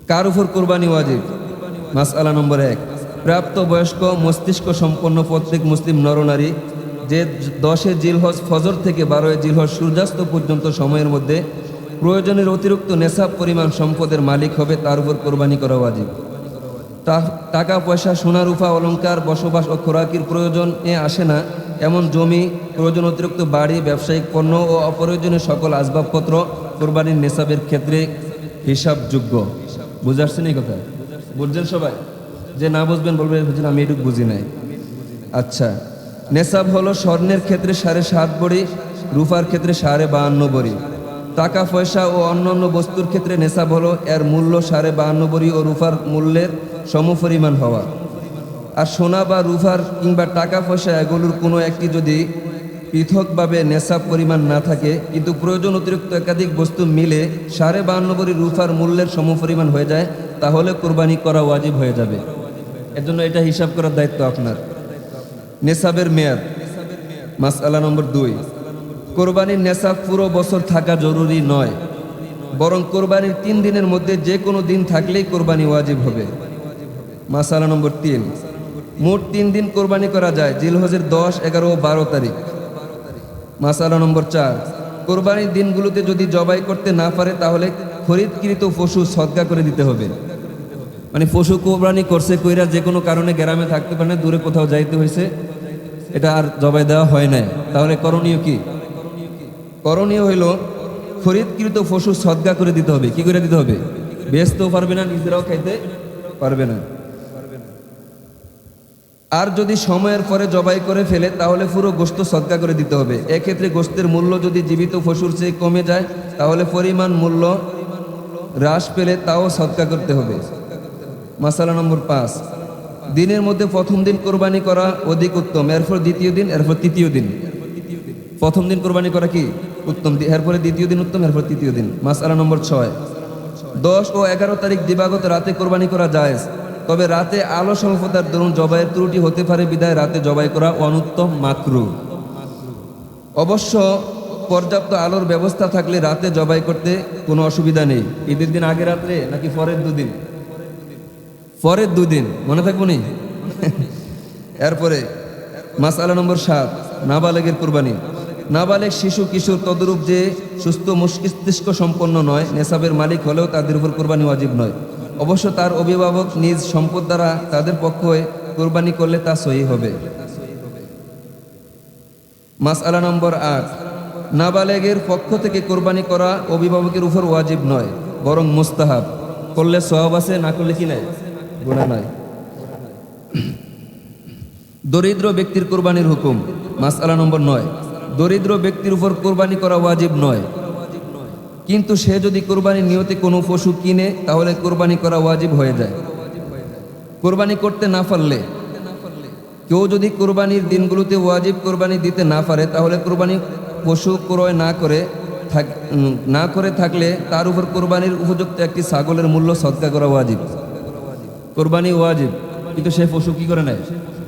কার উপর কোরবানি ওয়াজিব? মাসআলা নম্বর 1, প্রাপ্ত বয়স্ক মস্তিষ্ক সম্পন্ন প্রত্যেক মুসলিম নরনারী যে 10 জিলহজ ফজর থেকে 12 জিলহজ সূর্যাস্ত পর্যন্ত সময়ের মধ্যে প্রয়োজনের অতিরিক্ত নেশাব পরিমাণ সম্পদের মালিক হবে, তার উপর কোরবানি করা ওয়াজিব। টাকা পয়সা, সোনা রূপা, অলংকার, বসবাস ও খোরাকির প্রয়োজনে আসে না এমন জমি, প্রয়োজন অতিরিক্ত বাড়ি, ব্যবসায়িক পণ্য ও অপ্রয়োজনীয় সকল আসবাবপত্র কোরবানির নেশাবের ক্ষেত্রে হিসাবযোগ্য। বুঝে আসছেন এই কথা? বুঝছেন সবাই? যে না বুঝবেন বলবেন আমি এটুকু বুঝি নাই। আচ্ছা, নেশাব হলো স্বর্ণের ক্ষেত্রে 7.5 ভরি, রূপার ক্ষেত্রে 52.5 ভরি। টাকা পয়সা ও অন্যান্য বস্তুর ক্ষেত্রে নেশাব হলো এর মূল্য 52.5 ভরি ও রূপার মূল্যের সমপরিমাণ হওয়া। আর সোনা বা রূপার কিংবা টাকা পয়সা এগুলোর কোনো একটি যদি পৃথকভাবে নেশাব পরিমাণ না থাকে কিন্তু প্রয়োজন অতিরিক্ত একাধিক বস্তু মিলে 52.5 ভরি রূপার মূল্যের সমপরিমাণ হয়ে যায়, তাহলে কোরবানি করা ওয়াজিব হয়ে যাবে। এজন্য এটা হিসাব করার দায়িত্ব আপনার। নেশাবের মেয়াদ। মাসআলা নম্বর 2, কোরবানির নেশাব পুরো বছর থাকা জরুরি নয়, বরং কোরবানির 3 দিনের মধ্যে যে কোনো দিন থাকলেই কোরবানি ওয়াজিব হবে। মাসআলা নম্বর 3, মোট 3 দিন কোরবানি করা যায়, জিলহজের 10, 11 ও 12 তারিখ। মাসআলা নম্বর 4, কোরবানির দিনগুলোতে যদি জবাই করতে না পারে তাহলে খরিদকৃত পশু সদকা করে দিতে হবে। মানে পশু কোরবানি করছে কইরা যে কোনো কারণে গ্রামে থাকতে পারে না, দূরে কোথাও যাইতে হয়েছে, এটা আর জবাই দেওয়া হয় না, তাহলে করণীয় কি? করণীয় হইল খরিদকৃত পশু সদকা করে দিতে হবে। কি করে দিতে হবে? বেচতেও পারবে না, নিজেরাও খাইতে পারবে না। আর যদি সময়ের পরে জবাই করে ফেলে তাহলে পুরো গোশত সদকা করে দিতে হবে। এক্ষেত্রে গোশতের মূল্য যদি জীবিত পশুর চেয়ে কমে যায় তাহলে পরিমাণ মূল্য হ্রাস পেলে তাও সদকা করতে হবে। মাসালা নম্বর 5, দিনের মধ্যে প্রথম দিন কোরবানি করা অধিক উত্তম, এরপর দ্বিতীয় দিন, এরপর তৃতীয় দিন। প্রথম দিন কোরবানি করা কি উত্তম, এরপরে দ্বিতীয় দিন উত্তম, এরপর তৃতীয় দিন। মাসআলা নম্বর 6, 10 ও 11 তারিখ দিবাগত রাতে কোরবানি করা জায়েজ, তবে রাতে আলো স্বল্পতার দরুন জবাইয়ের ত্রুটি হতে পারে, বিধায় রাতে জবাই করা অনুত্তম, মাকরুহ। অবশ্য পর্যাপ্ত আলোর ব্যবস্থা থাকলে রাতে জবাই করতে কোনো অসুবিধা নেই। ঈদের দিন আগে রাত্রে নাকি পরের দুদিন? পরের 2 দিন, মনে থাকবো নি? এরপরে মাসআলা নম্বর 7, নাবালেগের কোরবানি। নাবালেগ শিশু কিশোর তদরূপ যে সুস্থ মস্তিষ্ক সম্পন্ন নয়, নেশাবের মালিক হলেও তাদের উপর কোরবানি ওয়াজিব নয়। অবশ্য তার অভিভাবক নিজ সম্পদ দ্বারা তাদের পক্ষে কোরবানি করলে তা সহিহ হবে। মাসআলা নম্বর 8, নাবালেগের পক্ষ থেকে কোরবানি করা অভিভাবকের উপর ওয়াজিব নয়, বরং মুস্তাহাব। করলে সওয়াব আছে, না করলে কি নাই, গুনাহ নাই। দরিদ্র ব্যক্তির কোরবানির হুকুম। মাসআলা নম্বর 9, দরিদ্র ব্যক্তির উপর কোরবানি করা ওয়াজিব নয়, কিন্তু সে যদি কোরবানির নিয়তে কোনো পশু কিনে তাহলে কোরবানি করা ওয়াজিব হয়ে যায়। কোরবানি করতে না পারলে, কেউ যদি কোরবানির দিনগুলোতে ওয়াজিব কোরবানি দিতে না পারে তাহলে কোরবানি পশু ক্রয় না করে থাকলে তার উপর কোরবানির উপযুক্ত একটি ছাগলের মূল্য সদকা করা ওয়াজিব। কোরবানি ওয়াজিব কিন্তু সে পশু কি করে নেয়?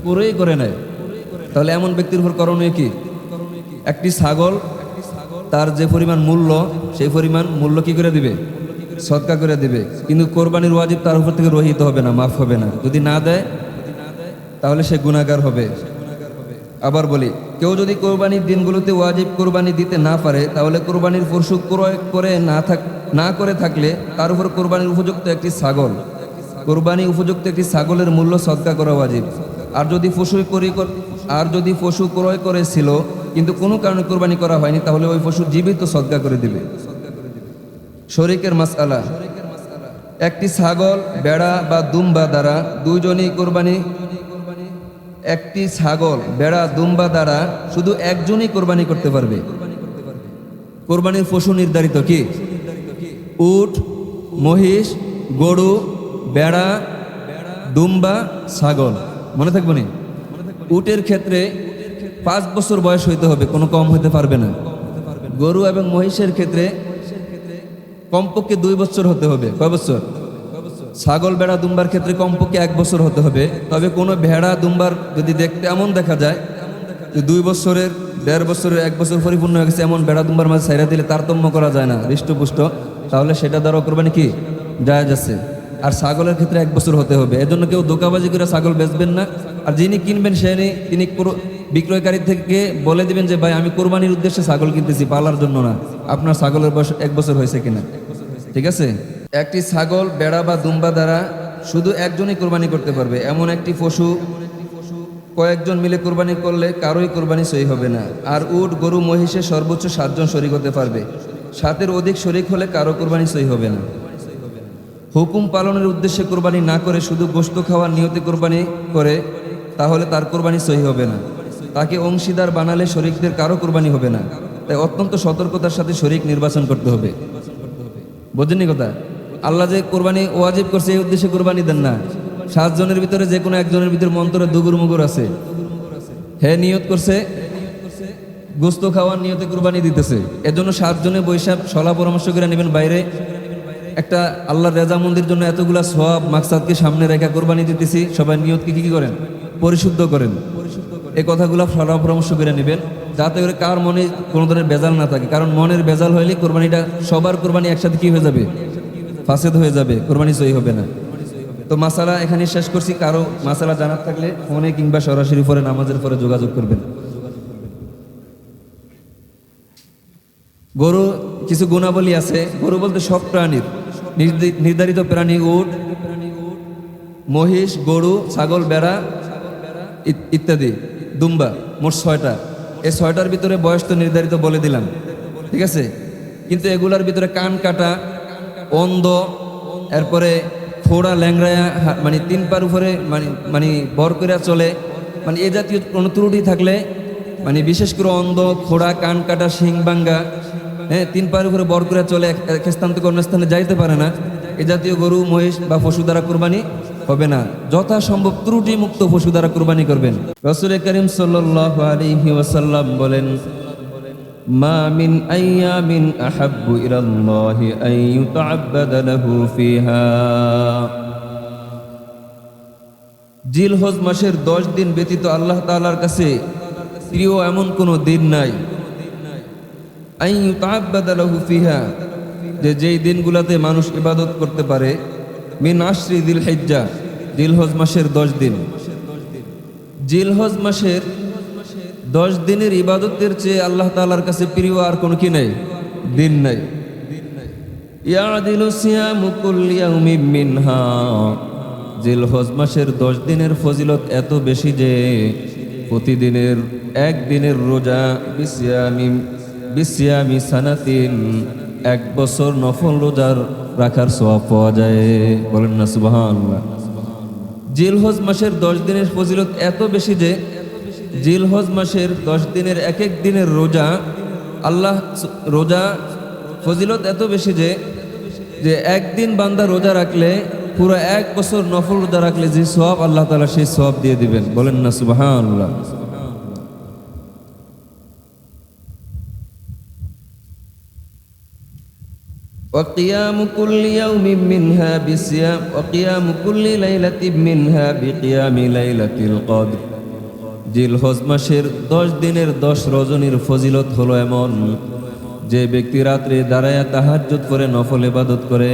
ক্রয় করে নেয়। তাহলে এমন ব্যক্তির উপর করণীয় কি? একটি ছাগল তার যে পরিমাণ মূল্য সেই পরিমাণ মূল্য কি করে দিবে? সদকা করে দিবে। কিন্তু কোরবানির ওয়াজিব তার উপর থেকে রহিত হবে না, মাফ হবে না। যদি না দেয় তাহলে সে গুনাহগার হবে। আবার বলি, কেউ যদি কোরবানির দিনগুলোতে ওয়াজিব কোরবানি দিতে না পারে তাহলে কোরবানির পশু ক্রয় করে না করে থাকলে তার উপর কোরবানির উপযুক্ত একটি ছাগলের মূল্য সদকা করা ওয়াজিব। আর যদি পশু ক্রয় করেছিল কিন্তু কোনো কারণে কোরবানি করা হয়নি তাহলে ওই পশু জীবিত সদকা করে দিবে। শরীকের মাসআলা। একটি ছাগল, বেড়া বা দুম্বা দ্বারা দুইজনই কোরবানি। একটি ছাগল, বেড়া, দুম্বা দ্বারা শুধু একজনই কোরবানি করতে পারবে। কোরবানির পশু নির্ধারিত কি? উট, মহিষ, গরু, বেড়া, দুম্বা, ছাগল। মনে থাকবো নি? উটের ক্ষেত্রে 5 বছর বয়স হইতে হবে, কোনো কম হইতে পারবে না। গরু এবং মহিষের ক্ষেত্রে কমপক্ষে 2 বছর হতে হবে। কয় বছর? ছাগল, বেড়া, দুম্বার ক্ষেত্রে কমপক্ষে 1 বছর হতে হবে। তবে কোনো ভেড়া, দুম্বার যদি দেখতে এমন দেখা যায় যে 2 বছরের, 1.5 বছরের, 1 বছর পরিপূর্ণ হয়ে গেছে, এমন ভেড়া দুম্বার মাঝে ছাইরা দিলে তারতম্য করা যায় না, হৃষ্টপুষ্ট, তাহলে সেটা দ্বারা কোরবানি কি জায়েজ আছে। আর ছাগলের ক্ষেত্রে 1 বছর হতে হবে। এজন্য কেউ ধোঁকাবাজি করে ছাগল বেচবেন না। আর যিনি কিনবেন তিনি বিক্রয়কারী থেকে বলে দিবেন যে ভাই আমি কোরবানির উদ্দেশ্যে ছাগল কিনতেছি, পালার জন্য না। আপনার ছাগলের বয়স 1 বছর হয়েছে কিনা, ঠিক আছে? একটি ছাগল, বেড়া বা দুম্বা দ্বারা শুধু একজনই কোরবানি করতে পারবে। এমন একটি পশু কয়েকজন মিলে কোরবানি করলে কারোই কোরবানি সহি হবে না। আর উট, গরু, মহিষে সর্বোচ্চ 7 জন শরিক হতে পারবে। 7-এর অধিক শরিক হলে কারো কোরবানি সহি হবে না। হুকুম পালনের উদ্দেশ্যে কোরবানি না করে শুধু গোশত খাওয়ার নিয়তে কোরবানি করে, তাহলে তার কোরবানি সহি হবে না। তাকে অংশীদার বানালে শরিকদের কারো কোরবানি হবে না। তাই অত্যন্ত সতর্কতার সাথে শরিক নির্বাচন করতে হবে। বোঝেননি কথা? আল্লাহ যে কোরবানি ওয়াজিব করছে এই উদ্দেশ্যে কোরবানি দেন না। 7 জনের ভিতরে যে কোনো একজনের ভিতরে মন্ত্রে দুগুর মুগুর আছে, হে নিয়ত করছে গোশত খাওয়ার নিয়তে কোরবানি দিতেছে। এজন্য 7 জনে বৈশাখ সলা পরামর্শ করে নেবেন। বাইরে একটা আল্লাহর রেজামন্দির জন্য এতগুলা সওয়াব মাকসাদকে সামনে রেখে কোরবানি দিতেছি, সবাই নিয়তকে কি করেন? পরিশুদ্ধ করেন। এই কথাগুলো সলা পরামর্শ করে নেবেন, যাতে করে কার মনে কোনো ধরনের বেজাল না থাকে। কারণ মনের বেজাল হইলে কোরবানিটা, সবার কোরবানি একসাথে কি হয়ে যাবে? ফাসেদ হয়ে যাবে, কোরবানি সহি হবে না। তো মাসালা এখানে শেষ করছি। কারো মাসালা জানার থাকলে ফোনে কিংবা সরাসরি পরে নামাজের পরে যোগাযোগ করবেন। গরু কিছু গুণাবলী আছে। গরু বলতে সব প্রাণীর নির্ধারিত প্রাণী, উট, মহিষ, গরু, ছাগল, বেড়া ইত্যাদি, দুম্বা, মোট 6টা। এই 6টার ভিতরে বয়স তো নির্ধারিত বলে দিলাম, ঠিক আছে? কিন্তু এগুলার ভিতরে কান কাটা, অন্ধ, এরপরে ফোড়া, ল্যাংড়ায়া, মানে 3 পার উপরে মানে বর করে চলে, মানে এ জাতীয় কোনো ত্রুটি থাকলে, মানে বিশেষ করে অন্ধ, ফোড়া, কান কাটা, শিং ভাঙ্গা, হ্যাঁ, 3 পার উপরে বর করে চলে, এক স্থান থেকে অন্য স্থানে যাইতে পারে না, এ জাতীয় গরু, মহিষ বা পশু দ্বারা কোরবানি হবে না। যথাসম্ভব ত্রুটি মুক্ত পশু দ্বারা কোরবানি করবেন। রাসূল করিম সাল্লাল্লাহু আলাইহি ওয়াসাল্লাম বলেন, মা মিন আইয়ামিন আহাব্বু ইলাল্লাহি আন ইউতাআব্বাদা লাহু ফিহা। জিলহজ মাসের 10 দিন ব্যতীত আল্লাহ তাআলার কাছে প্রিয় এমন কোনো দিন নাই। আন ইউতাআব্বাদা লাহু ফিহা, যেই দিনগুলোতে মানুষ ইবাদত করতে পারে। মিন আশরি যিলহিজ্জা, জিলহজ মাসের 10 দিন। জিলহজ মাসের 10 দিনের ইবাদতের চেয়ে আল্লাহ তাআলার কাছে প্রিয় আর কোনো কি নাই, দিন নাই। ইয়াদিলু সিয়ামু কুল্লি ইয়াউমিন মিনহা, জিলহজ মাসের 10 দিনের ফজিলত এত বেশি যে প্রতিদিনের 1 দিনের রোজা বিসিয়ামি সানাতিন, 1 বছর নফল রোজার রাখার সওয়াব পাওয়া যায়। বলেন না সুবহানাল্লাহ। জিলহজ মাসের 10 দিনের ফজিলত এত বেশি যে জিলহজ মাসের 10 দিনের এক এক দিনের রোজা, রোজা ফজিলত এত বেশি যে একদিন বান্দা রোজা রাখলে পুরো 1 বছর নফল রোজা রাখলে যে সওয়াব আল্লাহ তাআলা সেই সওয়াব দিয়ে দিবেন। বলেন না সুবহানাল্লাহ। وقيام كل يوم منها بصيام وقيام كل ليلة منها بقيام ليلة القدر। জিলহজ মাসের 10 দিনের 10 রজনীর ফজিলত হলো এমন, যে ব্যক্তি রাত্রে দাঁড়ায়া তাহাজ্জুদ করে নফল ইবাদত করে,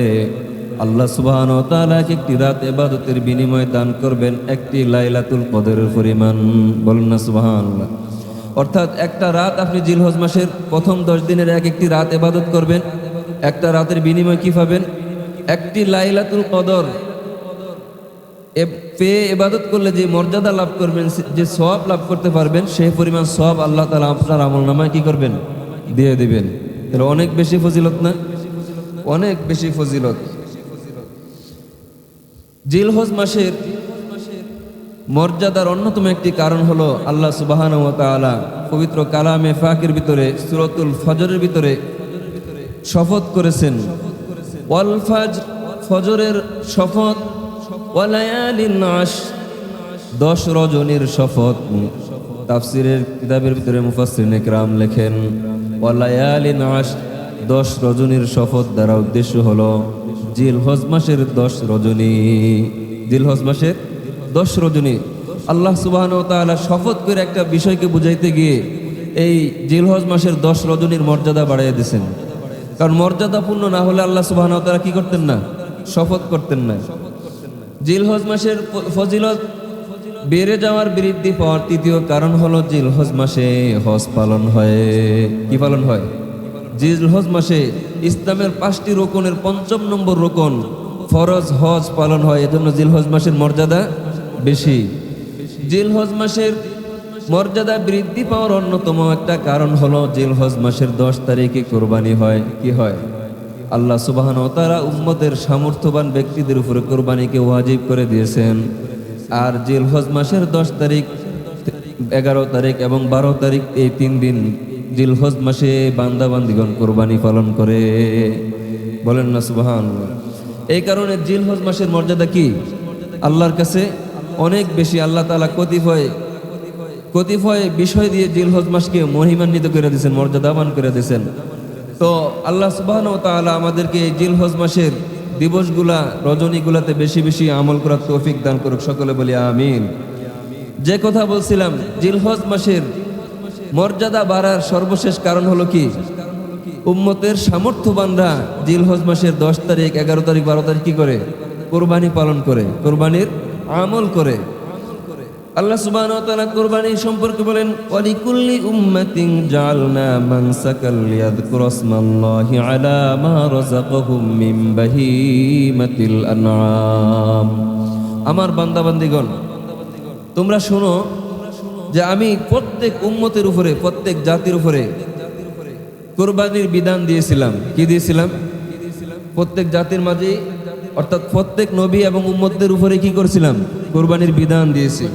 আল্লাহ সুবহানাহু ওয়া তাআলা একটি রাত ইবাদতের বিনিময়ে দান করবেন একটি লাইলাতুল কদরের পরিমাণ। বলুন না সুবহানাল্লাহ। অর্থাৎ একটা রাত আপনি জিলহজ মাসের প্রথম 10 দিনের এক একটি রাত ইবাদত করবেন, একটা রাতের বিনিময়ে কি পাবেন? একটি লাইলাতুল কদর পেয়ে ইবাদত করলে যে মর্যাদা লাভ করবেন, যে সওয়াব লাভ করতে পারবেন, সেই পরিমাণ সওয়াব আল্লাহ তাআলা আপনার আমলনামায় কি করবেন? দিয়ে দিবেন। তাহলে অনেক বেশি ফজিলত না? অনেক বেশি ফজিলত। জিলহজ মাসের মর্যাদার অন্যতম একটি কারণ হলো আল্লাহ সুবহানাহু ওয়া তাআলা পবিত্র কালামে পাকের ভিতরে সূরাতুল ফজরের ভিতরে শপথ করেছেন, ওয়াল ফাজর, ফজরের শপথ, ওয়ালায়ালিন আশর, 10 রজনীর শপথ। তাফসীরের কিতাবের ভিতরে মুফাসসিরিনে কিরাম লেখেন, ওয়ালায়ালিন আশর, 10 রজনীর শপথ দ্বারা উদ্দেশ্য হলো জিলহজ মাসের 10 রজনী। জিলহজ মাসের 10 রজনী আল্লাহ সুবহানাহু ওয়া তাআলা শপথ করে একটা বিষয়কে বুঝাইতে গিয়ে এই জিলহজ মাসের 10 রজনীর মর্যাদা বাড়াইয়া দিয়েছেন। কারণ মর্যাদাপূর্ণ না হলে আল্লাহ সুবহানাহু ওয়া তাআলা কি করতেন না? শপথ করতেন না। জিলহজ মাসের ফজিলত বেড়ে যাওয়ার বৃদ্ধি পাওয়ার তৃতীয় কারণ হলো জিলহজ মাসে হজ পালন হয়। কি পালন হয়? জিলহজ মাসে ইসলামের 5টি রোকনের 5ম নম্বর রোকন ফরজ হজ পালন হয়। এজন্য জিলহজ মাসের মর্যাদা বেশি। জিলহজ মাসের মর্যাদা বৃদ্ধি পাওয়ার অন্যতম একটা কারণ হলো জিলহজ মাসের 10 তারিখে কোরবানি হয়। কি হয়? আল্লাহ সুবহানাহু ওয়া তাআলা উম্মতের সামর্থ্যবান ব্যক্তিদের উপরে কোরবানিকে ওয়াজিব করে দিয়েছেন। আর জিলহজ মাসের 10 তারিখ, 11 তারিখ এবং 12 তারিখ, এই 3 দিন জিলহজ মাসে বান্দাবান্দিগণ কোরবানি পালন করে। বলেন না সুবহানাল্লাহ। এই কারণে জিলহজ মাসের মর্যাদা কি আল্লাহর কাছে অনেক বেশি। আল্লাহ তাআলা কতিপয় বিষয় দিয়ে জিলহজ মাসকে মহিমান্বিত করে দিয়েছেন, মর্যাদাবান করে দিয়েছেন। তো আল্লাহ সুবহানাহু ওয়া তাআলা আমাদেরকে এই জিলহজ মাসের দিবসগুলা, রজনীগুলাতে বেশি বেশি আমল করার তৌফিক দান করুক। সকলে বলি আমিন। যে কথা বলছিলাম, জিলহজ মাসের মর্যাদা বাড়ার সর্বশেষ কারণ হলো কি? উম্মতের সামর্থ্যবানরা জিলহজ মাসের 10 তারিখ, 11 তারিখ, 12 তারিখ কি করে? কোরবানি পালন করে, কোরবানির আমল করে। আল্লাহ সুবহানাহু ওয়া তাআলা কুরবানি সম্পর্কে বলেন, ওয়ালিকুল্লি উম্মাতিন জাআলনা মানসাকাল লিয়াযকুরাসমাল্লাহি আলা মা রাযাকাহুম মিন বাহিমাতিল আনআম। আমার বান্দাবান্দিগণ, তোমরা শোনো যে আমি প্রত্যেক উম্মতের উপরে, প্রত্যেক জাতির উপরে কুরবানির বিধান দিয়েছিলাম। কি দিয়েছিলাম? প্রত্যেক জাতির মাঝে, অর্থাৎ প্রত্যেক নবী এবং উম্মতদের উপরে কি করেছিলাম? কুরবানির বিধান দিয়েছি।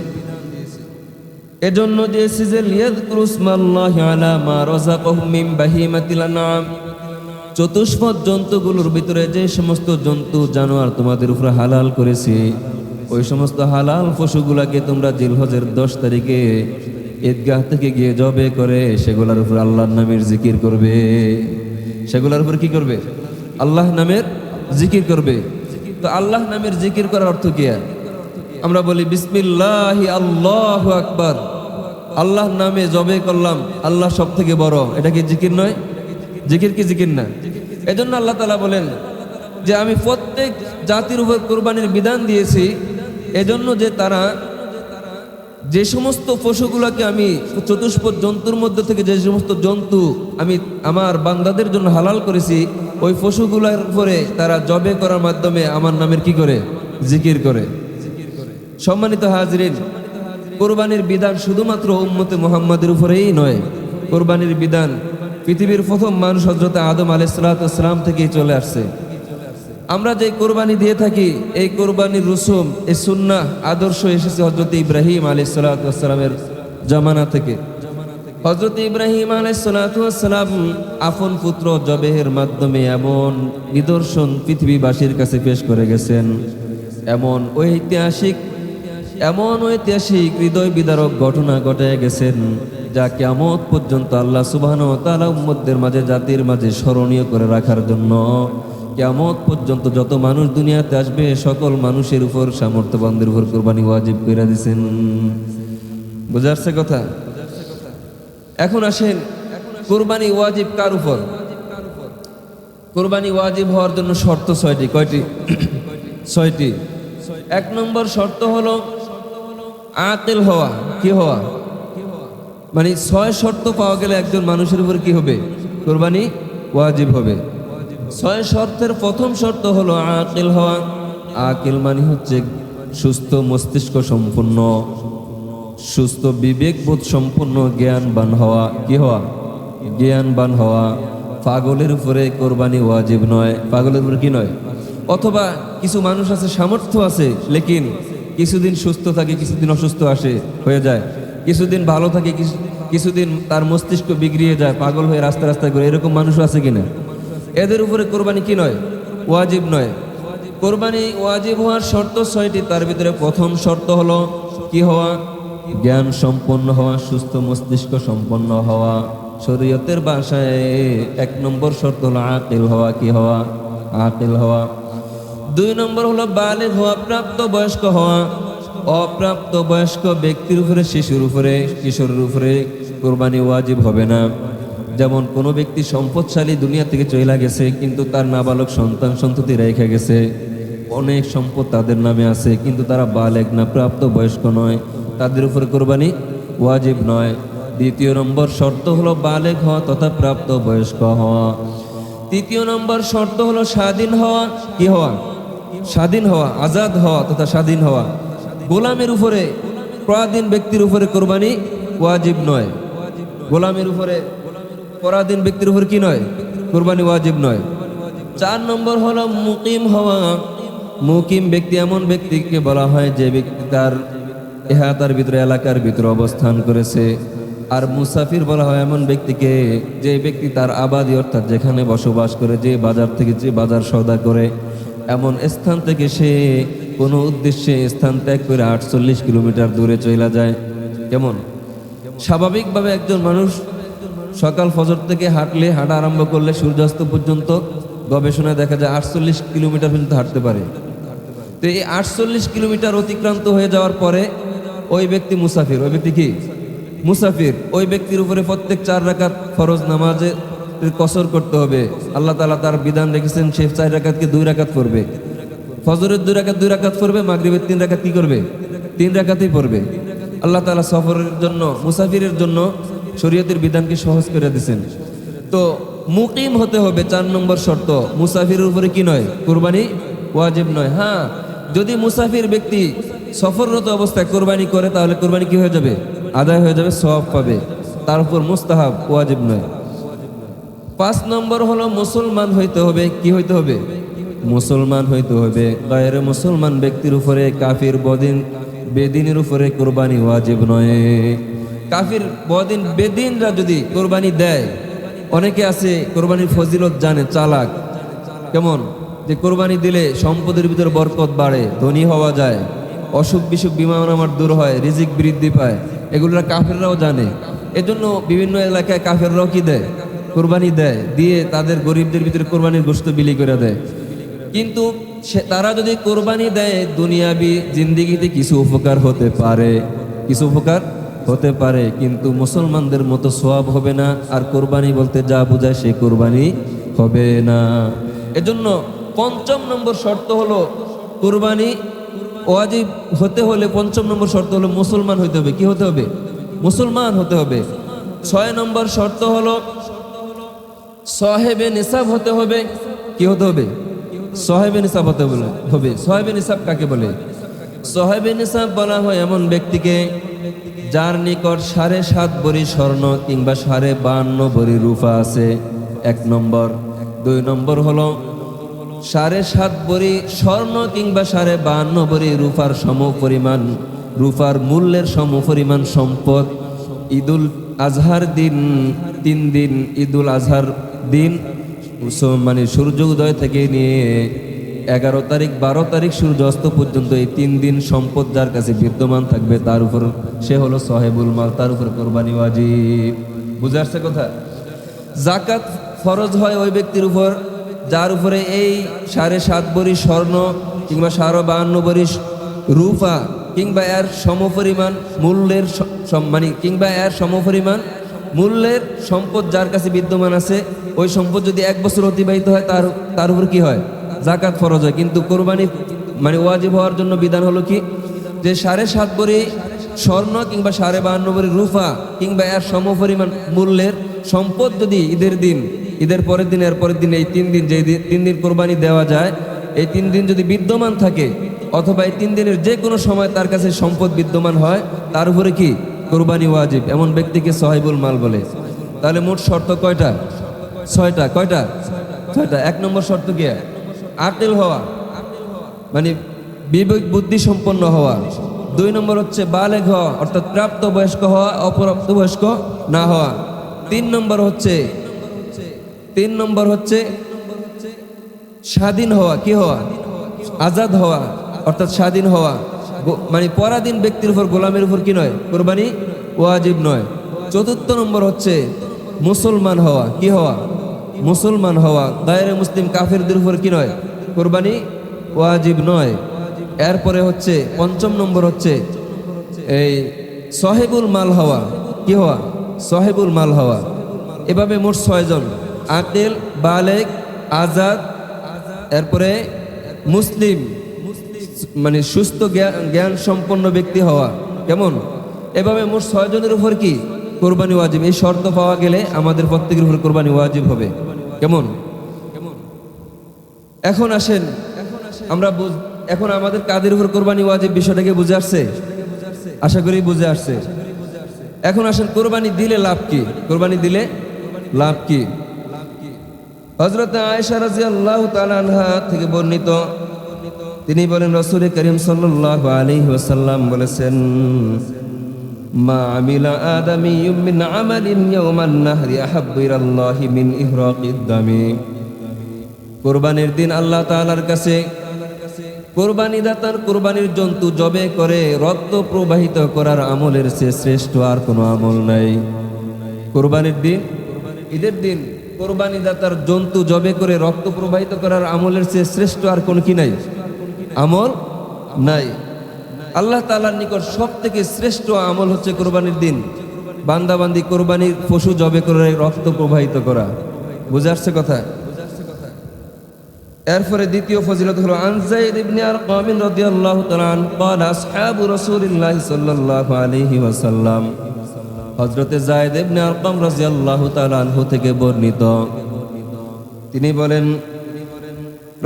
এজন্য দিয়েছি যে লিয়াযকুরুসমাল্লাহি আলা মা রাযাকাহুম মিন বাহিমাতিল আনআম, চতুষ্পদ জন্তুগুলোর ভিতরে যে সমস্ত জন্তু জানোয়ার তোমাদের উপরে হালাল করেছি, ওই সমস্ত হালাল পশুগুলাকে তোমরা জিলহজের 10 তারিখে ঈদগাহ থেকে গিয়ে জবে করে সেগুলোর উপর আল্লাহর নামের জিকির করবে। সেগুলোর উপর কি করবে? আল্লাহ নামের জিকির করবে। তো আল্লাহ নামের জিকির করার অর্থ কি? আমরা বলি বিসমিল্লাহি আল্লাহু আকবার, আল্লাহর নামে জবে করলাম, আল্লাহ সব থেকে বড়। এটা কি জিকির নয়? জিকির কি জিকির না? এজন্য আল্লাহ তাআলা বলেন যে আমি প্রত্যেক জাতির উপর কুরবানির বিধান দিয়েছি, এজন্য যে তারা যে সমস্ত পশুগুলোকে আমি চতুষ্পদ জন্তুর মধ্যে থেকে যে সমস্ত জন্তু আমি আমার বান্দাদের জন্য হালাল করেছি, ওই পশুগুলোর উপরে তারা জবে করার মাধ্যমে আমার নামের কি করে? জিকির করে। সম্মানিত হাজরিন, কোরবানির বিধান শুধুমাত্র উম্মতে মুহাম্মাদের উপরেই নয়। কোরবানির বিধান পৃথিবীর প্রথম মানুষ হযরত আদম আলাইহিস সালাম থেকেই চলে আসছে। আমরা যে কোরবানি দিয়ে থাকি, এই কোরবানির রসুম, এই সুন্নাহ, আদর্শ এসেছে হযরত ইব্রাহিম আলাইহিস সালামের জামানা থেকে। হযরত ইব্রাহিম আলাইহিস সালাম আপন পুত্র জবেহের মাধ্যমে এমন নিদর্শন পৃথিবীবাসীর কাছে পেশ করে গেছেন, এমন ঐতিহাসিক হৃদয় বিদারক ঘটনা ঘটায় গেছেন, যা কিয়ামত পর্যন্ত আল্লাহ সুবহানাহু ওয়া তাআলা উম্মতদের মাঝে, জাতির মাঝে স্মরণীয় করে রাখার জন্য কিয়ামত পর্যন্ত যত মানুষ দুনিয়াতে আসবে সকল মানুষের উপর, সামর্থ্যবানদের উপর কুরবানি ওয়াজিব করে দিয়েছেন। বুঝা আসছে কথা? এখন আসেন, কুরবানি ওয়াজিব কার উপর? কুরবানি ওয়াজিব হওয়ার জন্য শর্ত 6টি। কয়টি? 6টি। 1 নম্বর শর্ত হলো আকিল হওয়া। কি হওয়া? মানে 6 শর্ত পাওয়া গেলে একজন মানুষের উপর কি হবে? কুরবানি ওয়াজিব হবে। 6 শর্তের প্রথম শর্ত হলো আকিল হওয়া। আকিল মানে হচ্ছে সুস্থ মস্তিষ্ক সম্পন্ন, সুস্থ বিবেকবোধ সম্পন্ন, জ্ঞানবান হওয়া। কি হওয়া? জ্ঞানবান হওয়া। পাগলের উপরে কোরবানি ওয়াজিব নয়। পাগলের উপরে কি নয়? অথবা কিছু মানুষ আছে, সামর্থ্য আছে, লেকিন কিছুদিন সুস্থ থাকে, কিছুদিন অসুস্থ হয়ে যায়, কিছুদিন ভালো থাকে, কিছুদিন তার মস্তিষ্ক বিগড়িয়ে যায়, পাগল হয়ে রাস্তা রাস্তায় ঘুরে, এরকম মানুষ আছে কিনা? এদের উপরে কোরবানি কি নয়? ওয়াজিব নয়। কোরবানি ওয়াজিব হওয়ার শর্ত 6টি। তার ভিতরে প্রথম শর্ত হলো কি হওয়া? জ্ঞান সম্পন্ন হওয়া, সুস্থ মস্তিষ্ক সম্পন্ন হওয়া। শরীয়তের ভাষায় 1 নম্বর শর্ত হলো আকিল হওয়া। কি হওয়া? আকিল হওয়া। 2 নম্বর হলো বালিগ হওয়া, প্রাপ্ত বয়স্ক হওয়া। অপ্রাপ্ত বয়স্ক ব্যক্তির উপরে, শিশুর উপরে, কিশোরের উপরে কোরবানি ওয়াজিব হবে না। যেমন কোনো ব্যক্তি সম্পদশালী দুনিয়া থেকে চলে গেছে, কিন্তু তার নাবালক সন্তান সন্ততি রেখে গেছে, অনেক সম্পদ তাদের নামে আছে, কিন্তু তারা বালেগ না, প্রাপ্ত বয়স্ক নয়, তাদের উপরে কোরবানি ওয়াজিব নয়। দ্বিতীয় নম্বর শর্ত হলো বালেগ হওয়া তথা প্রাপ্ত বয়স্ক হওয়া। তৃতীয় নম্বর শর্ত হলো স্বাধীন হওয়া। কি হওয়া? স্বাধীন হওয়া, আজাদ হওয়া তথা স্বাধীন হওয়া। গোলামের উপরে, পরাধীন ব্যক্তির উপরে কোরবানি ওয়াজিব নয়। গোলামের উপরে, পরাধীন ব্যক্তির উপর কি নয়? কোরবানি ওয়াজিব নয়। 4 নম্বর হলো মুকিম হওয়া। মুকিম ব্যক্তি এমন ব্যক্তিকে বলা হয় যে ব্যক্তি তার এহাতার ভিতরে, এলাকার ভিতরে অবস্থান করেছে। আর মুসাফির বলা হয় এমন ব্যক্তিকে যে ব্যক্তি তার আবাদি অর্থাৎ যেখানে বসবাস করে, যে বাজার থেকে যে বাজার সওদা করে, এমন স্থান থেকে সে কোনো উদ্দেশ্যে স্থান ত্যাগ করে 48 কিলোমিটার দূরে চলে যায়। কেমন? স্বাভাবিকভাবে একজন মানুষ সকাল ফজর থেকে হাঁটা আরম্ভ করলে সূর্যাস্ত পর্যন্ত গবেষণায় দেখা যায় 48 কিলোমিটার পর্যন্ত হাঁটতে পারে। তো এই 48 কিলোমিটার অতিক্রান্ত হয়ে যাওয়ার পরে ওই ব্যক্তি মুসাফির। ওই ব্যক্তি কি? মুসাফির। ওই ব্যক্তির উপরে প্রত্যেক 4 রাকাত ফরজ নামাজে কসর করতে হবে। আল্লাহ তাআলা তার বিধান রেখেছেন, সে 4 রাকাতকে 2 রাকাত পড়বে। ফজরের 2 রাকাত পড়বে, মাগরিবের 3 রাকাত কি করবে? 3 রাকাতই পড়বে। আল্লাহ তাআলা সফরের জন্য, মুসাফিরের জন্য শরীয়তের বিধানকে সহজ করে দিয়েছেন। তো মুকিম হতে হবে 4 নম্বর শর্ত। মুসাফিরের উপরে কি নয়? কোরবানি ওয়াজিব নয়। হ্যাঁ, যদি মুসাফির ব্যক্তি সফররত অবস্থায় কোরবানি করে তাহলে কোরবানি কি হয়ে যাবে? আদায় হয়ে যাবে, সওয়াব পাবে। তার উপর মুস্তাহাব, ওয়াজিব নয়। 5 নম্বর হলো মুসলমান হইতে হবে। কি হইতে হবে? মুসলমান হইতে হবে। গায়রে মুসলমান ব্যক্তির উপরে, কাফির বেদিনের উপরে কোরবানি ওয়াজিব নয়। কাফির বেদিনরা যদি কোরবানি দেয়, অনেকে আছে কোরবানির ফজিলত জানে, চালাক। কেমন? যে কোরবানি দিলে সম্পদের ভিতরে বরকত বাড়ে, ধনী হওয়া যায়, অসুখ বিসুখ বিমান আমার দূর হয়, রিজিক বৃদ্ধি পায়, এগুলোরা কাফেররাও জানে। এজন্য বিভিন্ন এলাকায় কাফেররাও কি দেয়? কোরবানি দেয়, দিয়ে তাদের গরিবদের ভিতরে কোরবানির গোশত বিলি করে দেয়। কিন্তু তারা যদি কোরবানি দেয়, দুনিয়াবি জিন্দিগিতে কিছু উপকার হতে পারে, কিছু উপকার হতে পারে, কিন্তু মুসলমানদের মতো সওয়াব হবে না। আর কোরবানি বলতে যা বোঝায় সে কোরবানি হবে না। এজন্য 5ম নম্বর শর্ত হলো কোরবানি ওয়াজিব হতে হলে 5ম নম্বর শর্ত হলো মুসলমান হতে হবে। কি হতে হবে? মুসলমান হতে হবে। 6 নম্বর শর্ত হলো সাহেবে নিসাব হতে হবে। কি হতে হবে? সাহেবে নিসাব হতে হবে। সাহেবে নিসাব কাকে বলে? সাহেবে নিসাব বলা হয় এমন ব্যক্তিকে যার নিকট 7.5 ভরি স্বর্ণ কিংবা 52.5 ভরি রূপা আছে, 1 নম্বর। 2 নম্বর হলো 7.5 ভরি স্বর্ণ কিংবা 52.5 ভরি রূপার সমপরিমাণ, রূপার মূল্যের সমপরিমাণ সম্পদ ঈদুল আজহার দিন, 3 দিন ঈদুল আজহার দিন, মানে সূর্য উদয় থেকে নিয়ে 11 তারিখ 12 তারিখ সূর্য অস্ত পর্যন্ত এই 3 দিন সম্পদ যার কাছে বিদ্যমান থাকবে তার উপর সে হলো সাহেবুল মাল, তার উপর কোরবানি ওয়াজিব। বুঝে আসছে কথা? যাকাত ফরজ হয় ওই ব্যক্তির উপর যার উপরে এই 7.5 ভরি স্বর্ণ কিংবা 52.5 ভরি রূপা কিংবা এর সমপরিমাণ মূল্যের কিংবা এর সমপরিমাণ মূল্যের সম্পদ যার কাছে বিদ্যমান আছে। ওই সম্পদ যদি 1 বছর অতিবাহিত হয় তার উপর কি হয়? যাকাত ফরজ হয়। কিন্তু কোরবানি ওয়াজিব হওয়ার জন্য বিধান হলো কি, যে 7.5 ভরি স্বর্ণ কিংবা 52.5 ভরি রূপা কিংবা এর সমপরিমাণ মূল্যের সম্পদ যদি ঈদের পরের দিন, এর পরের দিন, এই 3 দিন, যে 3 দিন কোরবানি দেওয়া যায়, এই 3 দিন যদি বিদ্যমান থাকে অথবা এই 3 দিনের যে কোনো সময় তার কাছে সম্পদ বিদ্যমান হয়, তার উপরে কি কোরবানি ওয়াজিব। এমন ব্যক্তিকে সাহিবুল মাল বলে। তাহলে মোট শর্ত কয়টা? 6টা। কয়টা? 6টা। 1 নম্বর শর্ত কি? আকিল হওয়া, মানে বিবেক বুদ্ধি সম্পন্ন হওয়া। 2 নম্বর হচ্ছে বালেগ হওয়া, অর্থাৎ প্রাপ্ত বয়স্ক হওয়া, অপ্রাপ্ত বয়স্ক না হওয়া। 3 নম্বর হচ্ছে স্বাধীন হওয়া। কি হওয়া? আজাদ হওয়া, অর্থাৎ স্বাধীন হওয়া, মানে পরাধীন ব্যক্তির উপর, গোলামের উপর কি নয়? কোরবানি ওয়াজিব নয়। 4 নম্বর হচ্ছে মুসলমান হওয়া। কি হওয়া? মুসলমান হওয়া। গায়রে মুসলিম কাফেরদের উপর কি নয়? কোরবানি ওয়াজিব নয়। এরপরে হচ্ছে 5ম নম্বর হচ্ছে এই সাহেবুল মাল হওয়া। কি হওয়া? সাহেবুল মাল হওয়া। এভাবে মোট 6 জন: আকিল, বালেগ, আজাদ, এরপরে মুসলিম, মানে সুস্থ জ্ঞান সম্পন্ন ব্যক্তি হওয়া, কেমন? এভাবে মোট 6 জনের উপর কি কোরবানি ওয়াজিব। এই শর্ত পাওয়া গেলে আমাদের প্রত্যেকের উপর কোরবানি ওয়াজিব হবে, কেমন? এখন আসেন, এখন আমাদের কাদের উপর কোরবানি ওয়াজিব বিষয়টাকে বুঝে আসছে? আশা করি বুঝে আসছে। এখন আসেন, কোরবানি দিলে লাভ কি? কোরবানি দিলে লাভ কি? হযরত আয়েশা রাদিয়াল্লাহু তাআলা আনহা থেকে বর্ণিত, তিনি বলেন রাসূল করিম সাল্লাল্লাহু আলাইহি ওয়াসাল্লাম বলেছেন, মা আমিলা আদামিয়্যুম মিন আমালিন ইয়াওমান নাহরি আহাব্বু ইলাল্লাহি মিন ইহরাকিদ দামি। কোরবানির দিন আল্লাহ তাআলার কাছে কোরবানি দাতার কোরবানির জন্তু জবে করে রক্ত প্রবাহিত করার আমলের চেয়ে শ্রেষ্ঠ আর কোনো আমল নাই। কোরবানির দিন, ঈদের দিন কোরবানি দাতার জন্তু জবে করে রক্ত প্রবাহিত করার আমলের চেয়ে শ্রেষ্ঠ আর কোনো কি নাই? আমল নাই। আল্লাহ তাআলার নিকট সব থেকে শ্রেষ্ঠ আমল হচ্ছে কোরবানির দিন বান্দাবান্দি কোরবানির পশু জবে করে রক্ত প্রবাহিত করা। বুঝে আসছে কথা? এরপরে দ্বিতীয় ফজিলত হলো আন যায়েদ ইবনে আরকাম রাদিয়াল্লাহু তাআলা আনহু قال اصحاب رسول الله صلى الله عليه وسلم, হযরতে যায়েদ ইবনে আরকাম রাদিয়াল্লাহু তাআলা আনহু থেকে বর্ণিত, তিনি বলেন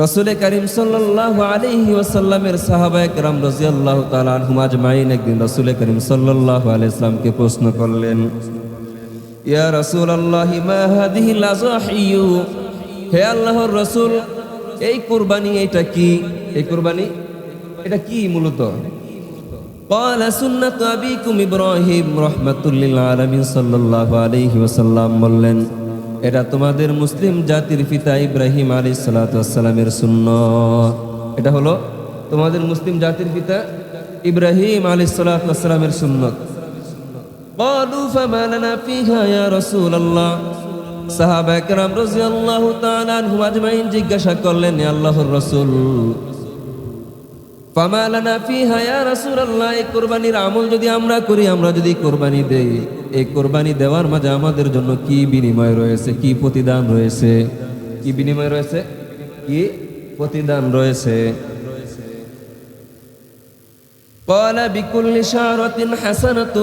রাসূল করিম সাল্লাল্লাহু আলাইহি ওয়াসাল্লামের সাহাবায়ে কেরাম রাদিয়াল্লাহু তাআলা আনহুম আজমাইন একদিন রাসূল করিম সাল্লাল্লাহু আলাইহি ওয়াসাল্লামকে প্রশ্ন করলেন, ইয়া রাসূলুল্লাহ মা হাদিহিল আযাহিয়ু, হে আল্লাহর রাসূল এই কুরবানি এটা কি? এই কুরবানি এটা কি মূলত? قال সুন্নাতু আবিকুম ইব্রাহিম রাহমাতুল লিল আলামিন সাল্লাল্লাহু আলাইহি ওয়াসাল্লাম বললেন, এটা তোমাদের মুসলিম জাতির পিতা ইব্রাহিম আলাইহিস সালাতু ওয়াস সালামের সুন্নাত। এটা হলো তোমাদের মুসলিম জাতির পিতা ইব্রাহিম আলাইহিস সালাতু ওয়াস সালামের সুন্নাত। قالوا فما لنا فيها يا رسول الله, সাহাবায়ে কেরাম রাদিয়াল্লাহু তাআলা আনহুম আজমাইন জিজ্ঞাসা করলেন, হে আল্লাহর রাসূল, ফামা লানা ফিহা ইয়া রাসূলুল্লাহ, এই কুরবানির আমল যদি আমরা করি, আমরা যদি কুরবানি দেই, এই কুরবানি দেওয়ার মাঝে আমাদের জন্য কি বিনিময় রয়েছে, কি প্রতিদান রয়েছে? কি বিনিময় রয়েছে, কি প্রতিদান রয়েছে? قال بكل شعرة حسنة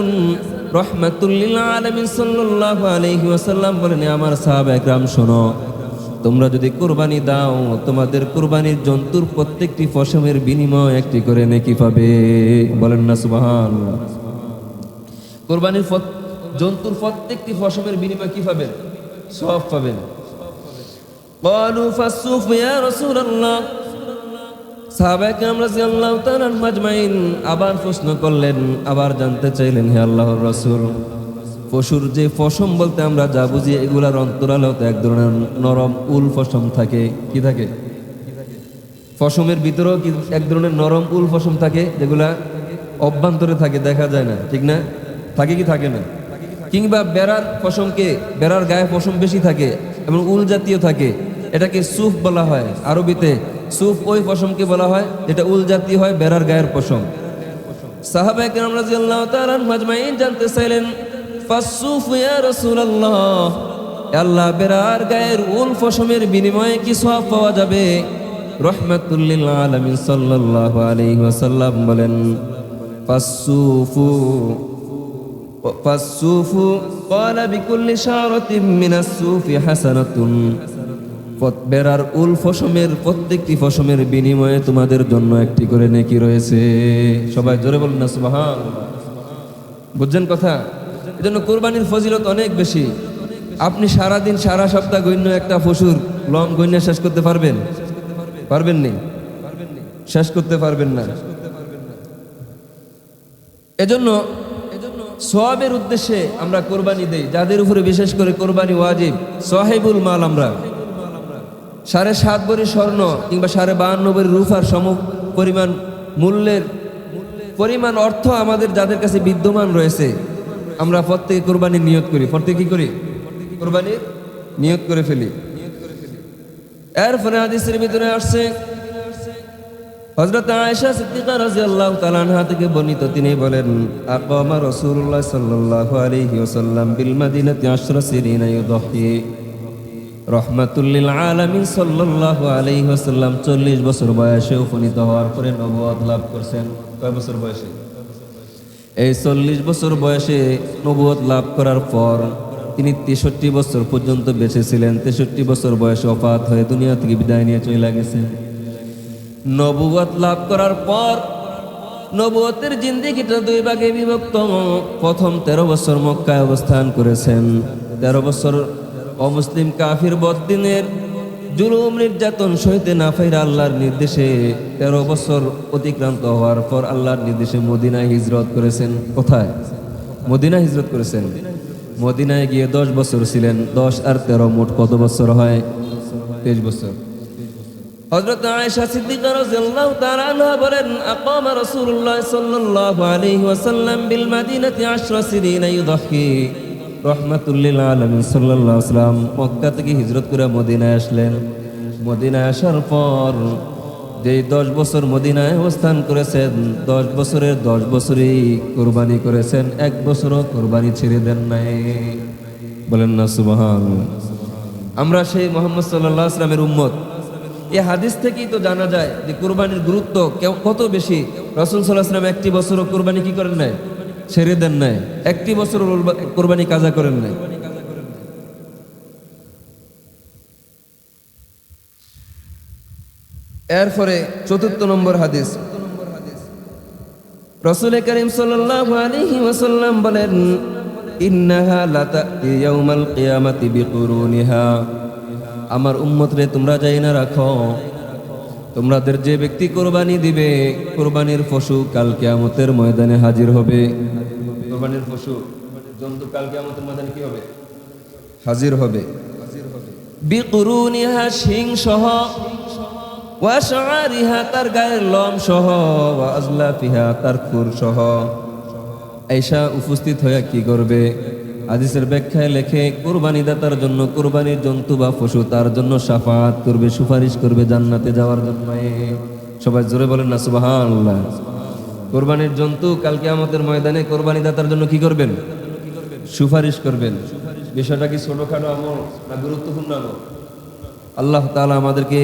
রহমাতুল লিল আলামিন সাল্লাল্লাহু আলাইহি ওয়াসাল্লাম বলেন, আমার সাহাবায়ে কেরাম শোনো, তোমরা যদি কুরবানি দাও, তোমাদের কুরবানির জন্তুর প্রত্যেকটি পশমের বিনিময়ে একটি করে নেকি পাবে। বলেন না সুবহানাল্লাহ। কুরবানির জন্তুর প্রত্যেকটি পশমের বিনিময়ে কি পাবেন? সওয়াব পাবেন। ক্বালু ফাসসুফ ইয়া রাসূলুল্লাহ, সাহাবায়ে কেরাম রাদিয়াল্লাহু তাআলা আজমাইন আবার প্রশ্ন করলেন, আবার জানতে চাইলেন, হে আল্লাহর রাসূল, পশুর যে পশম বলতে আমরা যা বুঝি, এগুলার অন্তরালে তো এক ধরনের নরম উল পশম থাকে। কি থাকে? পশমের ভিতরেও কি এক ধরনের নরম উল পশম থাকে, যেগুলা অভ্যন্তরে থাকে, দেখা যায় না, ঠিক না? থাকে কি থাকে না? কিংবা বেড়ার পশমকে, বেড়ার গায়ে পশম বেশি থাকে এবং উল জাতীয় থাকে, এটাকে সুফ বলা হয় আরবিতে। সুফ ওই পশমকে বলা হয় যেটা উল জাতীয় হয়, বেড়ার গায়ের পশম। সাহাবায়ে কেরাম রাদিয়াল্লাহু তাআলা আজমাইন জানতে চাইলেন, ফাসসুফ ইয়া রাসূলুল্লাহ, আল্লাহ বেড়ার গায়ের উল পশমের বিনিময়ে কি সওয়াব পাওয়া যাবে? রাহমাতুল লিল আলামিন সাল্লাল্লাহু আলাইহি ওয়াসাল্লাম বলেন, ফাসসুফু ক্বালা বিকুল্লি শারাতিন মিনাস সুফি হাসানাতুন, বেড়ার উল পশমের প্রত্যেকটি পশমের বিনিময়ে তোমাদের জন্য একটি করে নেকি রয়েছে। সবাই জোরে বলুন না সুবহানাল্লাহ। বুঝছেন কথা? এজন্য কুরবানির ফজিলত অনেক বেশি। আপনি সারা দিন সারা সপ্তাহ গণ্য একটা পশুর লম গণ্য শেষ করতে পারবেন? পারবেন নি? শেষ করতে পারবেন না। এজন্য সওয়াবের উদ্দেশ্যে আমরা কোরবানি দেই। যাদের উপরে বিশেষ করে কোরবানি ওয়াজিব, সাহিবুল মাল, আমরা 7.5 ভরি স্বর্ণ কিংবা 52 ভরি রূপার সম পরিমাণ মূল্যের পরিমাণ অর্থ আমাদের যাদের কাছে বিদ্যমান রয়েছে, আমরা প্রত্যেকে কোরবানির নিয়ত করি। প্রত্যেকে কি করি? কোরবানির নিয়ত করে ফেলি। এরপরে হাদিসের ভিতরে আসছে হযরত আয়েশা সিদ্দিকা রাদিয়াল্লাহু তাআলা আনহা থেকে বর্ণিত, তিনি বলেন, আকামা রাসূলুল্লাহ সাল্লাল্লাহু আলাইহি ওয়াসাল্লাম বিল মাদিনাতি 10 সিরিনা ইউদহি, রহমাতুল্লিল আলামিন সাল্লাল্লাহু আলাইহি ওয়াসাল্লাম 40 বছর বয়সে উপনীত হওয়ার পরে নবুয়ত লাভ করছেন। কয় বছর বয়সে? এই 40 বছর বয়সে নবুয়ত লাভ করার পর তিনি 63 বছর পর্যন্ত বেঁচে ছিলেন। 63 বছর বয়সে ওফাত হয়ে দুনিয়া থেকে বিদায় নিয়ে চলে গেছেন। নবুয়ত লাভ করার পর নবুয়তের জিন্দেগিটা দুই ভাগে বিভক্ত। প্রথম 13 বছর মক্কায় অবস্থান করেছেন। 13 বছর অমুসলিম কাফির বদ্দিনের জুলুম নির্যাতন সইতে না পাইরা আল্লাহর নির্দেশে 13 বছর অতিক্রান্ত হওয়ার পর আল্লাহর নির্দেশে মদিনায় হিজরত করেছেন। কোথায়? মদিনায় হিজরত করেছেন। মদিনায় গিয়ে 10 বছর ছিলেন। 10 আর 13 মোট কত বছর হয়? 23 বছর। হযরত আয়েশা সিদ্দিকা রাদিয়াল্লাহু তাআলা আনহা বলেন, আকামা রাসূলুল্লাহ সাল্লাল্লাহু আলাইহি ওয়াসাল্লাম বিল মাদিনাতি 10 সিনিনা ইউদাহি। রহমাতুল্লিল আলামিন সাল্লাল্লাহু আলাইহি ওয়াসাল্লাম মক্কা থেকে হিজরত করে মদিনায় আসলেন। মদিনায় আসার পর যেই 10 বছর মদিনায় অবস্থান করেছেন, 10 বছরের 10 বছরই কুরবানি করেছেন। 1 বছরও কুরবানি ছেড়ে দেন নাই। বলেন না সুবহানাল্লাহ। আমরা সেই মুহাম্মদ সাল্লাল্লাহু আলাইহি ওয়াসাল্লামের উম্মত। এই হাদিস থেকেই তো জানা যায় যে কুরবানির গুরুত্ব কত বেশি। রাসূল সাল্লাল্লাহু আলাইহি ওয়াসাল্লাম একটি বছরও কুরবানি কি করেন নাই? ছেড়ে দেন নাই। একটি বছর কুরবানি কাজা করেন নাই। এরপরে 4 নম্বর হাদিস, রাসূল করিম সাল্লাল্লাহু আলাইহি ওয়াসাল্লাম বলেন, ইন্নাহা লাতাতি ইয়াউমাল কিয়ামাতি বিকুরুনিহা। আমার উম্মতরে তোমরা যাই না রাখো, তোমাদের যে ব্যক্তি কুরবানি দিবে, কুরবানির পশু কাল কিয়ামতের ময়দানে হাজির হবে। কুরবানির পশু জন্তু কাল কিয়ামতের ময়দানে কি হবে? হাজির হবে। বিকুরুনিহা, শিং সহ, ওয়া শাআরিহা, তার গায়ের লোম সহ, ওয়া আজলাফিহা, তার খুর সহ। আয়েশা উপস্থিত হয়ে কি করবে? হাদিসের ব্যাখ্যায় লেখে, কুরবানি দাতার জন্য কুরবানির জন্তু বা পশু তার জন্য শাফাআত করবে, সুপারিশ করবে জান্নাতে যাওয়ার জন্য। সবাই জোরে বলেন না সুবহানাল্লাহ। কুরবানির জন্তু কাল কিয়ামতের ময়দানে কুরবানি দাতার জন্য কি করবেন? সুপারিশ করবেন। বিষয়টা কি ছোটখাটো আমল না গুরুত্বপূর্ণ আমল? আল্লাহ তাআলা আমাদেরকে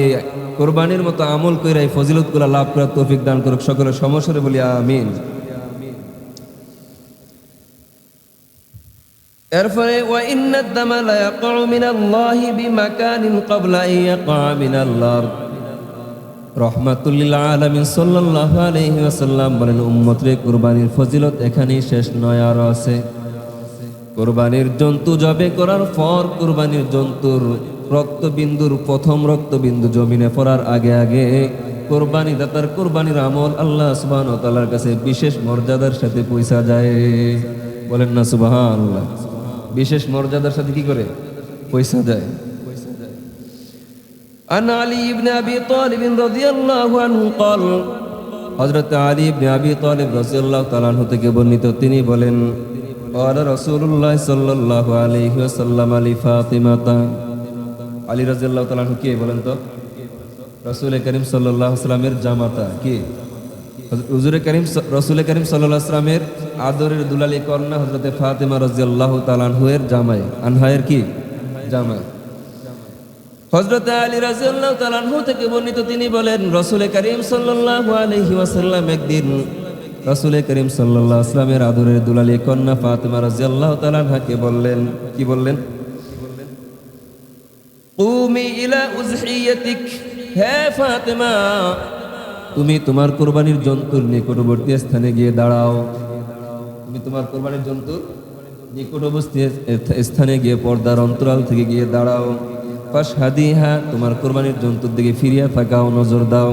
কুরবানির মতো আমল কইরা এই ফজিলতগুলো লাভ করার তৌফিক দান করুক। সকলে সমস্বরে বলি আমিন। এরপরে ওয়া ইন্নাদ দামা লা ইয়াকউ মিনাল্লাহি বিমাকানিন ক্বাবলা আন ইয়াকা মিনাল-আরদ। রাহমাতুল্লিল আলামিন সাল্লাল্লাহু আলাইহি ওয়াসাল্লাম বলেন, উম্মতরে কুরবানির ফজিলত এখানেই শেষ নয়, আরো আছে। কুরবানির জন্তু জবে করার পর কুরবানির জন্তুর রক্তবিন্দুর প্রথম রক্তবিন্দু জমিনে পড়ার আগে আগে কুরবানি দাতার কুরবানির আমল আল্লাহ সুবহানাহু ওয়া তাআলার কাছে বিশেষ মর্যাদার সাথে পৌঁছা যায়। বলেন না সুবহানাল্লাহ। বিশেষ মর্যাদার সাথে কি করে পৌঁছা যায়? আন আলী ইবনে আবি তালিব রাদিয়াল্লাহু আনহু قال, হযরত আলী ইবনে আবি তালিব রাদিয়াল্লাহু তাআলা আনহু থেকে বর্ণিত, তিনি বলেন, قال রাসূলুল্লাহ সাল্লাল্লাহু আলাইহি ওয়াসাল্লাম আলী ফাতিমাতা। আলী রাদিয়াল্লাহু তাআলা আনহু কে বলেন তো? রাসূল করিম সাল্লাল্লাহু আলাইহি ওয়াসাল্লামের জামাতা। কি? হুজুর করিম রাসূল করিম সাল্লাল্লাহু আলাইহি ওয়াসাল্লামের আদরের দুলালি কন্যা হযরত ফাতিমা রাদিয়াল্লাহু তাআলা আনহার জামাই। আনহায়ের কি? জামাই। হযরত আলী রাদিয়াল্লাহু তাআলা আনহু থেকে বর্ণিত, তিনি বলেন, রাসূল করিম সাল্লাল্লাহু আলাইহি ওয়াসাল্লাম একদিন রাসূল করিম সাল্লাল্লাহু আলাইহি ওয়াসাল্লামের আদরের দুলালি কন্যা ফাতিমা রাদিয়াল্লাহু তাআলা আনহাকে বললেন, কি বললেন? কুমি ইলা উযহিয়াতিক, হে ফাতিমা, তুমি তোমার কুরবানির জন্তুর নিকটবর্তী স্থানে গিয়ে দাঁড়াও। তুমি তোমার কুরবানির জন্তুর নিকটবর্তী স্থানে গিয়ে পর্দার অন্তরাল থেকে গিয়ে দাঁড়াও। ফাশহাদিহা, তোমার কুরবানির জন্তুর দিকে ফিরিয়া তাকাও, নজর দাও।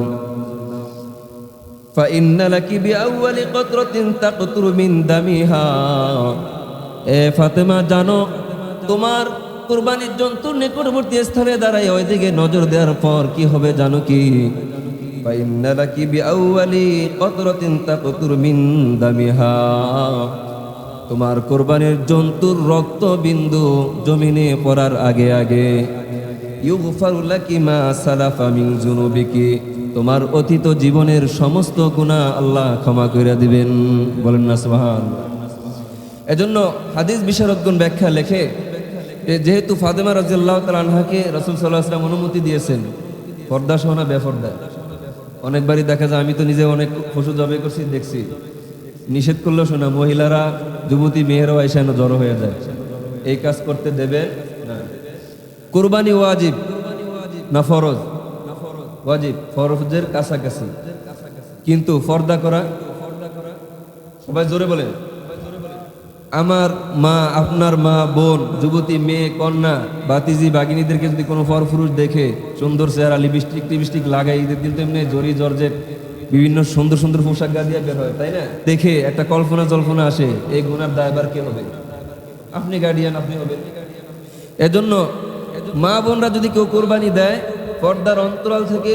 ফাইন্না লাকি বিআউয়ালি কতরাতিন তাকতুরু মিন দামিহা, এ ফাতেমা, জানো তোমার কুরবানির জন্তুর নিকটবর্তী স্থানে দাঁড়ায় ওই দিকে নজর দেওয়ার পর কি হবে জানো কি? ফাইন্না লাকি বিআউয়ালি কতরাতিন তাকতুরু মিন দামিহা, তোমার কুরবানির জন্তুর রক্তবিন্দু জমিনে পড়ার আগে আগে ইউগফারু লাকি মা সালাফা মিন যুনুবিকি, তোমার অতীত জীবনের সমস্ত গুনাহ আল্লাহ ক্ষমা করে দিবেন। বলেন না সুবহানাল্লাহ। এজন্য হাদিস বিশারদগণ ব্যাখ্যা লেখে, যেহেতু ফাতেমা রাদিয়াল্লাহু তাআলা আনহাকে রাসূল সাল্লাল্লাহু আলাইহি ওয়াসাল্লাম অনুমতি দিয়েছেন পর্দা সহ না বেপর্দা, অনেকবারই দেখা যায়, আমি তো নিজে অনেক পশু জবাই করছি, দেখছি, নিষেধ করলেও শোনা, মহিলারা যুবতী মেয়েরাও এসে জড়ো হয়ে যায়, এই কাজ করতে দেবে না। কুরবানি ওয়াজিব না ফরজ? ওয়াজিব, ফরজের কাছাকাছি, কিন্তু পর্দা করা, সবাই জোরে বলেন। আমার মা, আপনার মা, বোন, যুবতী মেয়ে, কন্যা, বাতিজি, বাগিনীদেরকে যদি কোনো পরপুরুষ দেখে সুন্দর চেহারা, লিপস্টিক টিপস্টিক লাগাই, ঈদের দিন তো এমনি জরি জর্জেট বিভিন্ন সুন্দর সুন্দর পোশাক গা দিয়ে বের হয়, তাই না? দেখে একটা কল্পনা জল্পনা আসে, এই গুনার দায়ভার কে হবে? আপনি গার্ডিয়ান, আপনি হবেন। এজন্য মা বোনরা যদি কেউ কোরবানি দেয়, পর্দার অন্তরাল থেকে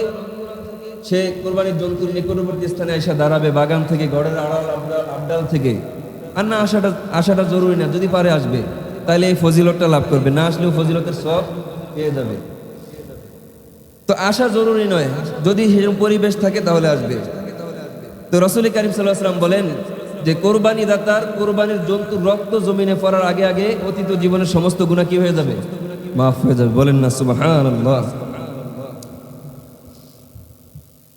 সে কোরবানির জন্তুর নিকটবর্তী স্থানে এসে দাঁড়াবে, বাগান থেকে, ঘরের আড়াল আবডাল থেকে। আর না আসাটা জরুরি না, যদি পারে আসবে, তাহলে এই ফজিলতটা লাভ করবে, না আসলেও ফজিলতের সব পেয়ে যাবে। তো আসা জরুরি নয়, যদি সেরকম পরিবেশ থাকে তাহলে আসবে। তো রাসূল কারীম সাল্লাল্লাহু আলাইহি ওয়াসাল্লাম বলেন যে কোরবানি দাতার কোরবানির জন্তুর রক্ত জমিনে পড়ার আগে আগে অতীত জীবনের সমস্ত গুনাহ কি হয়ে যাবে? মাফ হয়ে যাবে। বলেন না সুবহানাল্লাহ।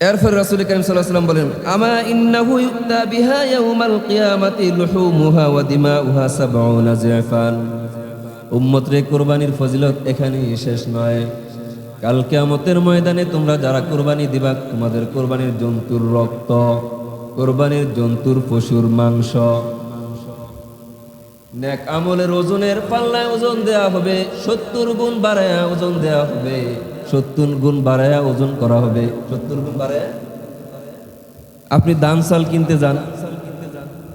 এরপর রাসূল কারীম সাল্লাল্লাহু আলাইহি ওয়াসাল্লাম বলেন, আমা ইন্নাহু ইউতা বিহা ইয়াউমাল কিয়ামাতি লুহুমুহা ওয়া দিমাউহা 70 জিফান। উম্মতরে কোরবানির ফজিলত এখানেই শেষ নয়, কাল কিয়ামতের ময়দানে তোমরা যারা কোরবানি দিবা, তোমাদের কোরবানির জন্তুর রক্ত, কোরবানির জন্তুর পশুর মাংস, নেক আমলের ওজনের পাল্লায় ওজন দেয়া হবে, 70 গুণ বাড়ায়া ওজন দেয়া হবে, 70 গুণ বাড়ায়া ওজন করা হবে। 70 গুণ বাড়ায়া, আপনি দান চাল কিনতে যান,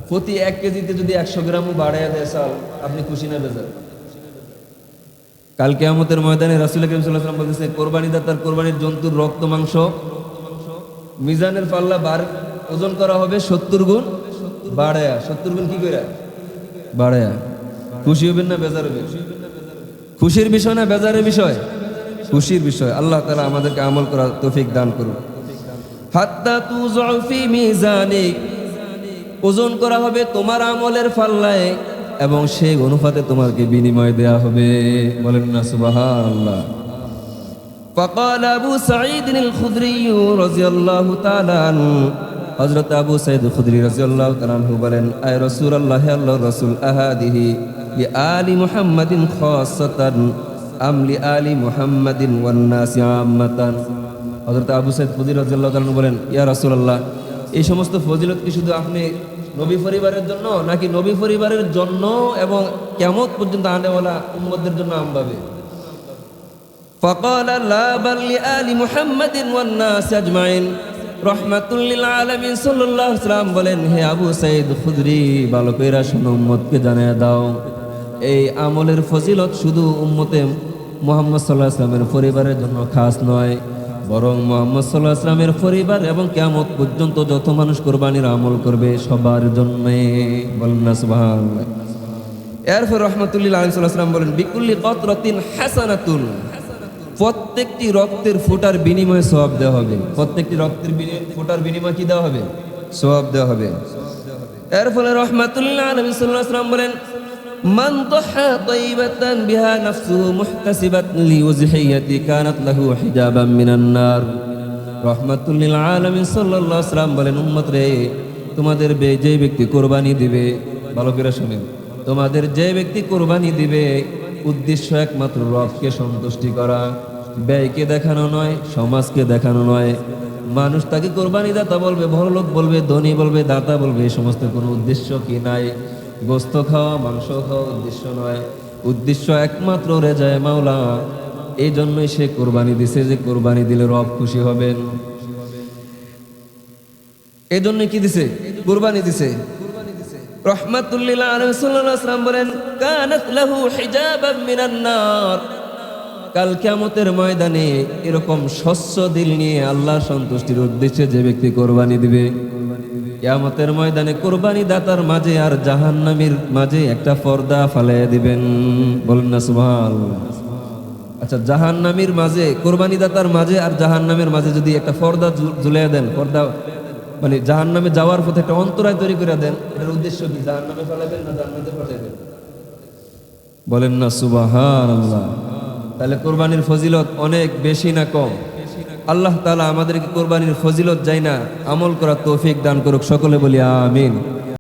প্রতি 1 কেজিতে যদি 100 গ্রামও বাড়ায়া দেয় চাল, আপনি খুশি না বেজার? কাল কিয়ামতের ময়দানে রাসূল কারীম সাল্লাল্লাহু আলাইহি ওয়াসাল্লাম বলেছে, কোরবানি দাতার কোরবানির জন্তুর রক্ত মাংস মিজানের পাল্লা ওজন করা হবে 70 গুণ বাড়ায়া। 70 গুণ কি কইরা বাড়ায়া? খুশি হবেন না বেজার হবেন? খুশির বিষয় না বেজারের বিষয়? খুশির বিষয়। আল্লাহ তাআলা আমাদেরকে আমল করার তৌফিক দান করুন। হাত্তা তুযউ ফি মিজানিক, ওজন করা হবে তোমার আমলের পাল্লায় এবং সেই অনুপাতে তোমাকে বিনিময় দেয়া হবে। বলেন না সুবহানাল্লাহ। ফাকাল আবু সাঈদ আল-খুদরি রাদিয়াল্লাহু তাআলা আনহু, হযরত আবু সাঈদ আল-খুদরি রাদিয়াল্লাহু তাআলা আনহু বলেন, আয় রাসূলুল্লাহ, আল্লাহর রাসূল, আহাদিহি লি আলি মুহাম্মাদিন খাসাতান আম লি আলি মুহাম্মাদিন ওয়ান নাসি আম্মাতান। হযরত আবু সাঈদ খুদরি রাদিয়াল্লাহু তাআলা আনহু বলেন, ইয়া রাসূলুল্লাহ, এই সমস্ত ফজিলত কি শুধু আপনি নবী পরিবারের জন্য, নাকি নবী পরিবারের জন্য এবং কিয়ামত পর্যন্ত আনেওয়ালা উম্মতদের জন্য আমভাবে? ফাকাল লা বাল লি আলি মুহাম্মাদিন ওয়ান নাস আজমাইন রাহমাতুল লিল আলামিন। সাল্লাল্লাহু আলাইহি ওয়াসাল্লাম বলেন, হে আবু সাঈদ খুদরি, ভালো কইরা শোনো, উম্মতকে জানিয়ে দাও, এই আমলের ফজিলত শুধু উম্মতে মুহাম্মদ সাল্লাল্লাহু আলাইহি ওয়াসাল্লামের পরিবারের জন্য খাস নয়, বরং মুহাম্মদ সাল্লাল্লাহু আলাইহি ওয়াসাল্লামের পরিবার এবং কিয়ামত পর্যন্ত যত মানুষ কোরবানির আমল করবে সবার জন্য। বলেন না সুবহানাল্লাহ। এরপর রাহমাতুল লিল আলামিন সাল্লাল্লাহু আলাইহি ওয়াসাল্লাম বলেন, বিকুল্লি কতরাতিন হাসানাতুন, প্রত্যেকটি রক্তের ফোঁটার বিনিময়ে সওয়াব দেওয়া হবে। প্রত্যেকটি রক্তের ফোঁটার বিনিময়ে কি দেওয়া হবে? সওয়াব দেওয়া হবে। এর ফলে রাহমাতুল লিল আলামিন সাল্লাল্লাহু আলাইহি ওয়াসাল্লাম বলেন, মান দাহা তাইবাতান বিহা নাফসুহু মুহতাসিবাতান লিউযহিয়াতি কানাত লাহু হিজাবাম মিনান নার। রাহমাতুল লিল আলামিন সাল্লাল্লাহু আলাইহি ওয়াসাল্লাম বলেন, উম্মত রে, তোমাদের যে ব্যক্তি কোরবানি দিবে, ভালো করে শুনেন, তোমাদের যে ব্যক্তি কোরবানি দিবে, উদ্দেশ্য একমাত্র রবকে সন্তুষ্টি করা, ব্যয়কে দেখানো নয়, সমাজকে দেখানো নয়। মানুষ তাকে কোরবানি দাতা বলবে, বড়লোক বলবে, ধনী বলবে, দাতা বলবে, এই সমস্ত কোনো উদ্দেশ্য কি নাই। গোস্ত খাওয়া, মাংস খাওয়া উদ্দেশ্য নয়, উদ্দেশ্য একমাত্র রেজায়ে মাওলা। এই জন্যই সে কোরবানি দিছে, যে কোরবানি দিলে রব খুশি হবেন। এই জন্য কি দিছে? কোরবানি দিছে। রাহমাতুল লিল আলামিন সাল্লাল্লাহু আলাইহি ওয়াসাল্লাম বলেন, কানাত লাহু হিজাবাম মিনান নার। কাল কিয়ামতের ময়দানে এরকম স্বচ্ছ দিল নিয়ে আল্লাহর সন্তুষ্টির উদ্দেশ্যে যে ব্যক্তি কোরবানি দিবে, কিয়ামতের ময়দানে কোরবানি দাতার মাঝে আর জাহান্নামীর মাঝে একটা পর্দা ফালাইয়া দিবেন। বলেন না সুবহানাল্লাহ। আচ্ছা, জাহান্নামীর মাঝে, কোরবানি দাতার মাঝে আর জাহান্নামের মাঝে যদি একটা পর্দা ঝুলিয়ে দেন, পর্দা মানে জাহান্নামে যাওয়ার পথে একটা অন্তরায় তৈরি করে দেন, এটার উদ্দেশ্য কি? জাহান্নামে ফেলাবেন না জান্নাতে পাঠাবেন? বলেন না সুবহানাল্লাহ। তাহলে কোরবানির ফজিলত অনেক বেশি না কম? আল্লাহ তাআলা আমাদেরকে কোরবানির ফজিলত যাই না আমল করার তৌফিক দান করুক, সকলে বলি আমিন।